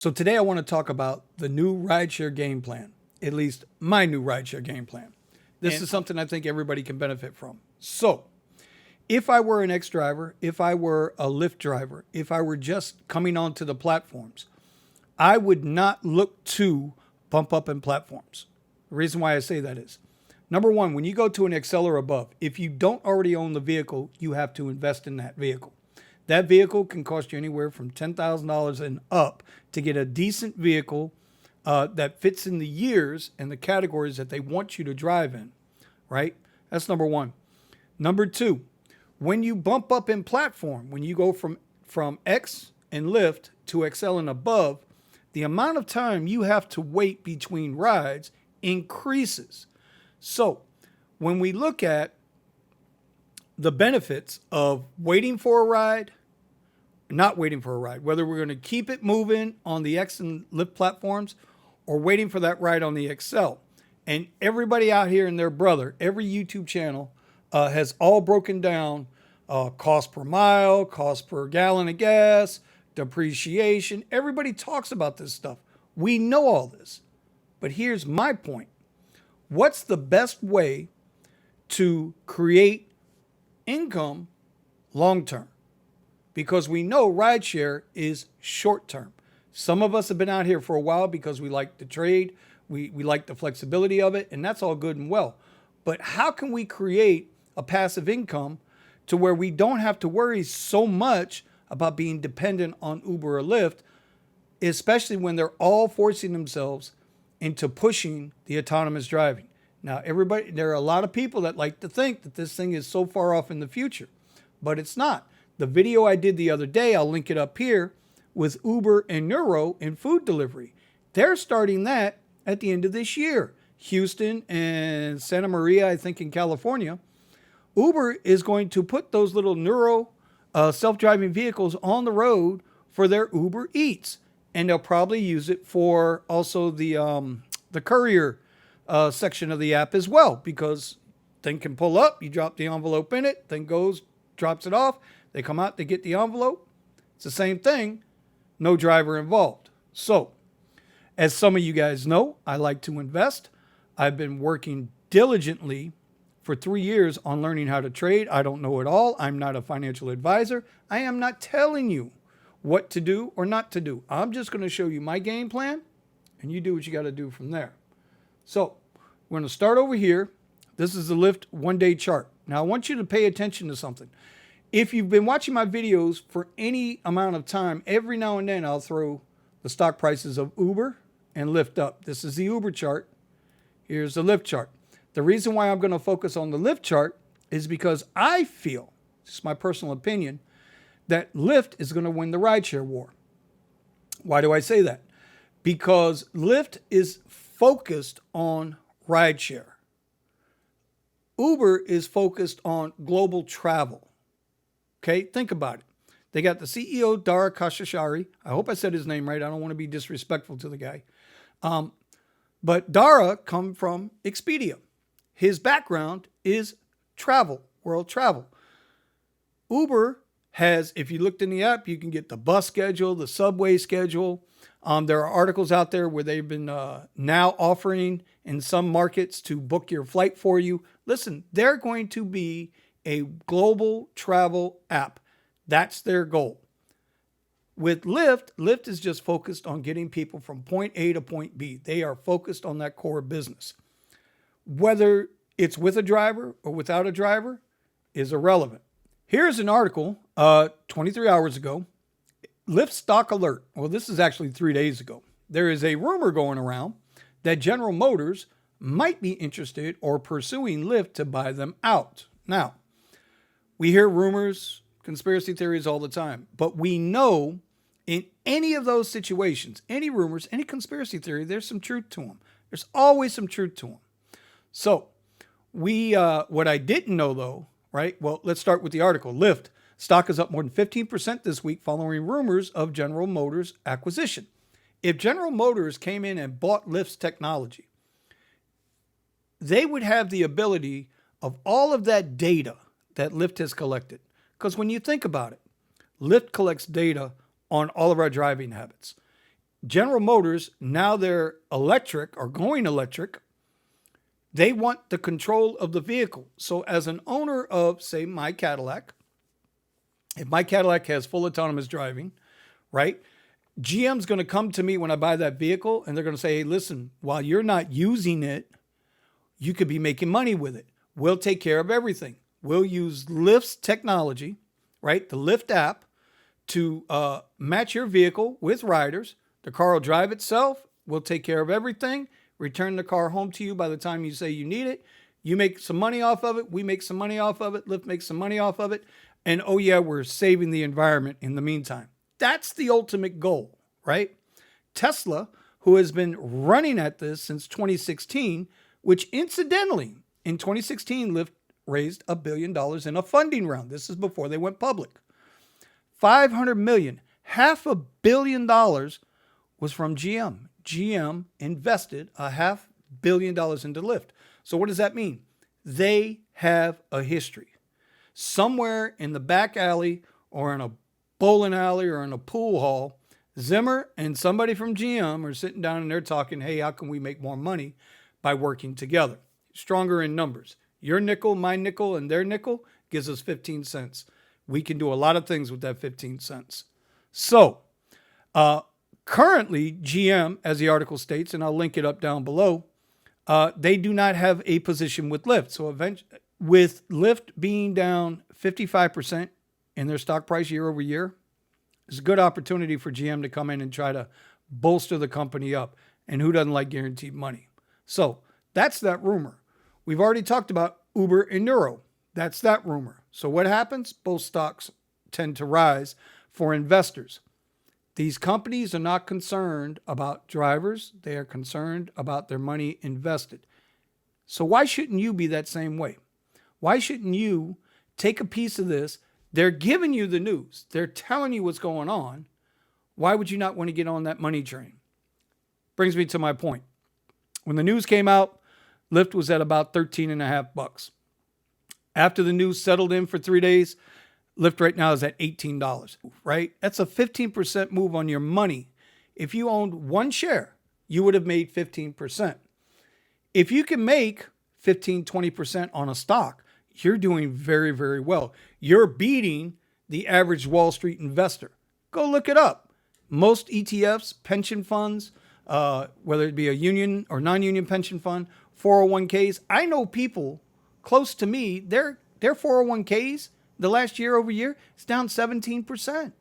So today I want to talk about the new rideshare game plan, at least my new rideshare game plan. This is something I think everybody can benefit from. So if I were an ex-driver, if I were a Lyft driver, if I were just coming onto the platforms, I would not look to bump up in platforms. The reason why I say that is, number one, when you go to an XL or above, if you don't already own the vehicle, you have to invest in that vehicle. That vehicle can cost you anywhere from $10,000 and up to get a decent vehicle that fits in the years and the categories that they want you to drive in, right? That's number one. Number two, when you bump up in platform, when you go from X and Lyft to XL and above, the amount of time you have to wait between rides increases. So when we look at the benefits of waiting for a ride, not waiting for a ride, whether we're going to keep it moving on the X and Lyft platforms or waiting for that ride on the XL. And everybody out here and their brother, every YouTube channel has all broken down cost per mile, cost per gallon of gas, depreciation. Everybody talks about this stuff. We know all this. But here's my point. What's the best way to create income long term? Because we know rideshare is short term. Some of us have been out here for a while because we like the trade, we like the flexibility of it, and that's all good and well. But how can we create a passive income to where we don't have to worry so much about being dependent on Uber or Lyft, especially when they're all forcing themselves into pushing the autonomous driving? Now, there are a lot of people that like to think that this thing is so far off in the future, but it's not. The video I did the other day, I'll link it up here, with Uber and Nuro in food delivery. They're starting that at the end of this year. Houston and Santa Maria, I think in California, Uber is going to put those little Nuro self-driving vehicles on the road for their Uber Eats. And they'll probably use it for also the courier section of the app as well, because thing can pull up, you drop the envelope in it, thing goes, drops it off, they come out, they get the envelope. It's the same thing, no driver involved. So, as some of you guys know, I like to invest. I've been working diligently for 3 years on learning how to trade. I don't know it all. I'm not a financial advisor. I am not telling you what to do or not to do. I'm just going to show you my game plan, and you do what you got to do from there. So, we're going to start over here. This is the Lyft one-day chart. Now, I want you to pay attention to something. If you've been watching my videos for any amount of time, every now and then I'll throw the stock prices of Uber and Lyft up. This is the Uber chart. Here's the Lyft chart. The reason why I'm going to focus on the Lyft chart is because I feel, this is my personal opinion, that Lyft is going to win the rideshare war. Why do I say that? Because Lyft is focused on rideshare. Uber is focused on global travel. Okay, think about it. They got the CEO, Dara Khosrowshahi. I hope I said his name right. I don't want to be disrespectful to the guy. But Dara come from Expedia. His background is travel, world travel. Uber has, if you looked in the app, you can get the bus schedule, the subway schedule. There are articles out there where they've been now offering in some markets to book your flight for you. Listen, they're going to be a global travel app. That's their goal. With Lyft, Lyft is just focused on getting people from point A to point B. They are focused on that core business. Whether it's with a driver or without a driver is irrelevant. Here's an article 23 hours ago. Lyft stock alert. Well, this is actually 3 days ago. There is a rumor going around that General Motors might be interested or pursuing Lyft to buy them out. Now, we hear rumors, conspiracy theories all the time, but we know in any of those situations, any rumors, any conspiracy theory, there's some truth to them. There's always some truth to them. So what I didn't know though, right? Well, let's start with the article. Lyft stock is up more than 15% this week following rumors of General Motors acquisition. If General Motors came in and bought Lyft's technology, they would have the ability of all of that data that Lyft has collected. Because when you think about it, Lyft collects data on all of our driving habits. General Motors, now they're electric or going electric. They want the control of the vehicle. So as an owner of, say, my Cadillac, if my Cadillac has full autonomous driving, right? GM's going to come to me when I buy that vehicle and they're going to say, hey, listen, while you're not using it, you could be making money with it. We'll take care of everything. We'll use Lyft's technology, right? The Lyft app to match your vehicle with riders. The car will drive itself. We'll take care of everything. Return the car home to you by the time you say you need it. You make some money off of it. We make some money off of it. Lyft makes some money off of it. And oh yeah, we're saving the environment in the meantime. That's the ultimate goal, right? Tesla, who has been running at this since 2016, which incidentally, in 2016, Lyft raised $1 billion in a funding round. This is before they went public. $500 million, $500 million was from GM. GM invested $500 million into Lyft. So what does that mean? They have a history. Somewhere in the back alley or in a bowling alley or in a pool hall, Zimmer and somebody from GM are sitting down and they're talking, hey, how can we make more money by working together? Stronger in numbers. Your nickel, my nickel, and their nickel gives us 15 cents. We can do a lot of things with that 15 cents. So currently, GM, as the article states, and I'll link it up down below, they do not have a position with Lyft. So eventually, with Lyft being down 55% in their stock price year over year, it's a good opportunity for GM to come in and try to bolster the company up. And who doesn't like guaranteed money? So that's that rumor. We've already talked about Uber and Nuro. That's that rumor. So what happens? Both stocks tend to rise for investors. These companies are not concerned about drivers. They are concerned about their money invested. So why shouldn't you be that same way? Why shouldn't you take a piece of this? They're giving you the news. They're telling you what's going on. Why would you not want to get on that money train? Brings me to my point. When the news came out, Lyft was at about $13.50. After the news settled in for 3 days, Lyft right now is at $18, right? That's a 15% move on your money. If you owned one share, you would have made 15%. If you can make 15, 20% on a stock, you're doing very, very well. You're beating the average Wall Street investor. Go look it up. Most ETFs, pension funds, whether it be a union or non-union pension fund, 401ks. I know people close to me, their 401ks, the last year over year, it's down 17%.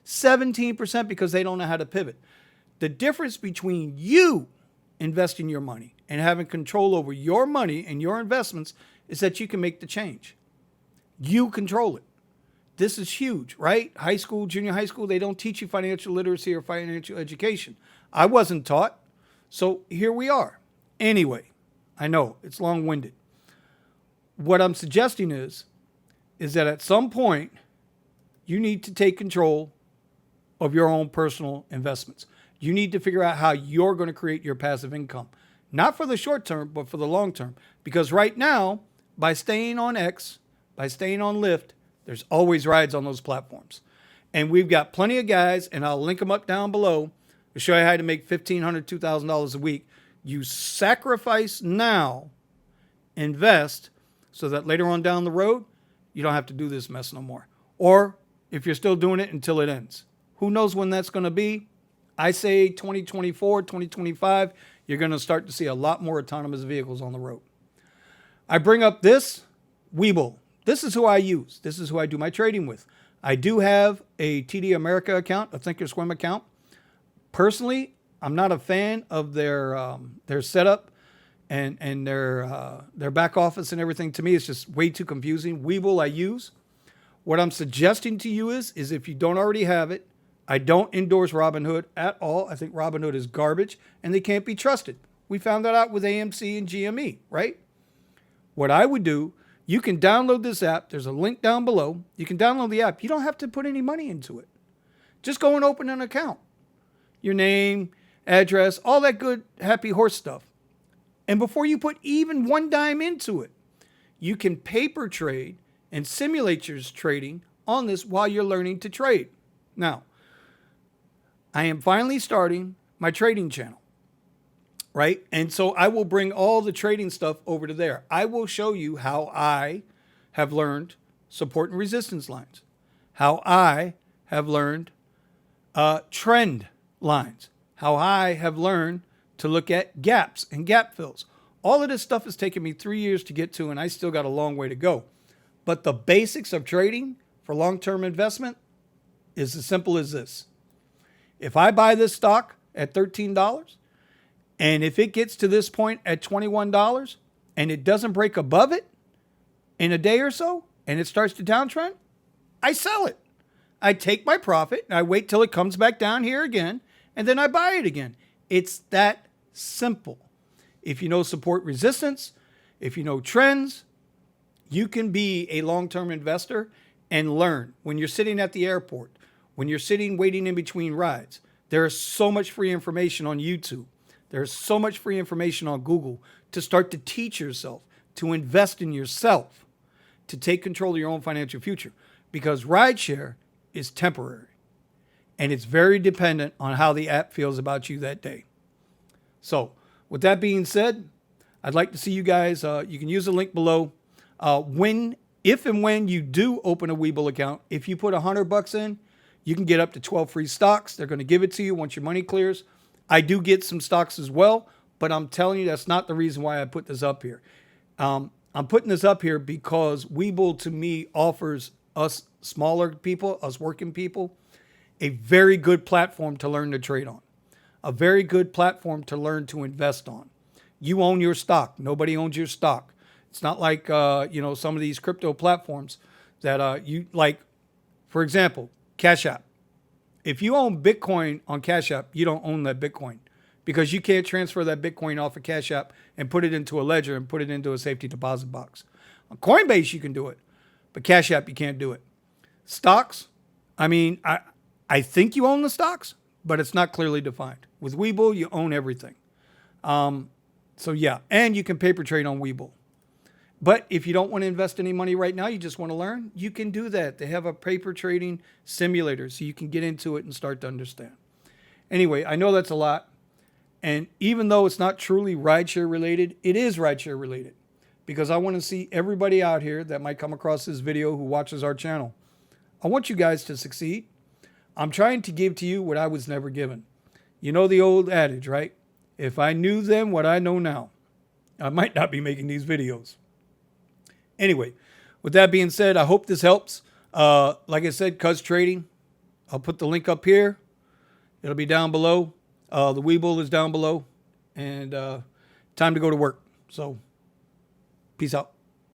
17% because they don't know how to pivot. The difference between you investing your money and having control over your money and your investments is that you can make the change. You control it. This is huge, right? High school, junior high school, they don't teach you financial literacy or financial education. I wasn't taught. So here we are. Anyway, I know it's long-winded. What I'm suggesting is that at some point, you need to take control of your own personal investments. You need to figure out how you're going to create your passive income. Not for the short term, but for the long term. Because right now, by staying on X, by staying on Lyft, there's always rides on those platforms. And we've got plenty of guys, and I'll link them up down below to show you how to make $1,500, $2,000 a week. You sacrifice now, invest, so that later on down the road, you don't have to do this mess no more. Or if you're still doing it until it ends. Who knows when that's going to be? I say 2024, 2025, you're going to start to see a lot more autonomous vehicles on the road. I bring up this, Webull. This is who I use. This is who I do my trading with. I do have a TD America account, a Thinkorswim account. Personally, I'm not a fan of their setup and their back office and everything. To me, it's just way too confusing. Webull I use. What I'm suggesting to you is if you don't already have it, I don't endorse Robinhood at all. I think Robinhood is garbage and they can't be trusted. We found that out with AMC and GME, right? What I would do, you can download this app. There's a link down below. You can download the app. You don't have to put any money into it. Just go and open an account. Your name, address, all that good happy horse stuff. And before you put even one dime into it, you can paper trade and simulate your trading on this while you're learning to trade. Now, I am finally starting my trading channel, right? And so I will bring all the trading stuff over to there. I will show you how I have learned support and resistance lines, how I have learned trend lines, how I have learned to look at gaps and gap fills. All of this stuff has taken me 3 years to get to, and I still got a long way to go. But the basics of trading for long-term investment is as simple as this. If I buy this stock at $13, and if it gets to this point at $21 and it doesn't break above it in a day or so, and it starts to downtrend, I sell it. I take my profit and I wait till it comes back down here again, and then I buy it again. It's that simple. If you know support resistance, if you know trends, you can be a long-term investor and learn. When you're sitting at the airport, when you're sitting waiting in between rides, there is so much free information on YouTube. There's so much free information on Google to start to teach yourself, to invest in yourself, to take control of your own financial future. Because rideshare is temporary, and it's very dependent on how the app feels about you that day. So with that being said, I'd like to see you guys. You can use the link below. If and when you do open a Webull account, if you put $100 in, you can get up to 12 free stocks. They're going to give it to you once your money clears. I do get some stocks as well, but I'm telling you that's not the reason why I put this up here. I'm putting this up here because Webull to me offers us smaller people, us working people, a very good platform to learn to trade on, a very good platform to learn to invest on. You own your stock. Nobody owns your stock. It's not like, some of these crypto platforms that you like, for example, Cash App. If you own Bitcoin on Cash App, you don't own that Bitcoin because you can't transfer that Bitcoin off of Cash App and put it into a ledger and put it into a safety deposit box. On Coinbase, you can do it, but Cash App, you can't do it. Stocks, I think you own the stocks, but it's not clearly defined. With Webull, you own everything. And you can paper trade on Webull. But if you don't want to invest any money right now, you just want to learn, you can do that. They have a paper trading simulator so you can get into it and start to understand. Anyway, I know that's a lot. And even though it's not truly rideshare related, it is rideshare related because I want to see everybody out here that might come across this video who watches our channel. I want you guys to succeed. I'm trying to give to you what I was never given. You know the old adage, right? If I knew then what I know now, I might not be making these videos. Anyway, with that being said, I hope this helps. Like I said, Cuz Trading, I'll put the link up here. It'll be down below. The Webull is down below. And time to go to work. So, peace out.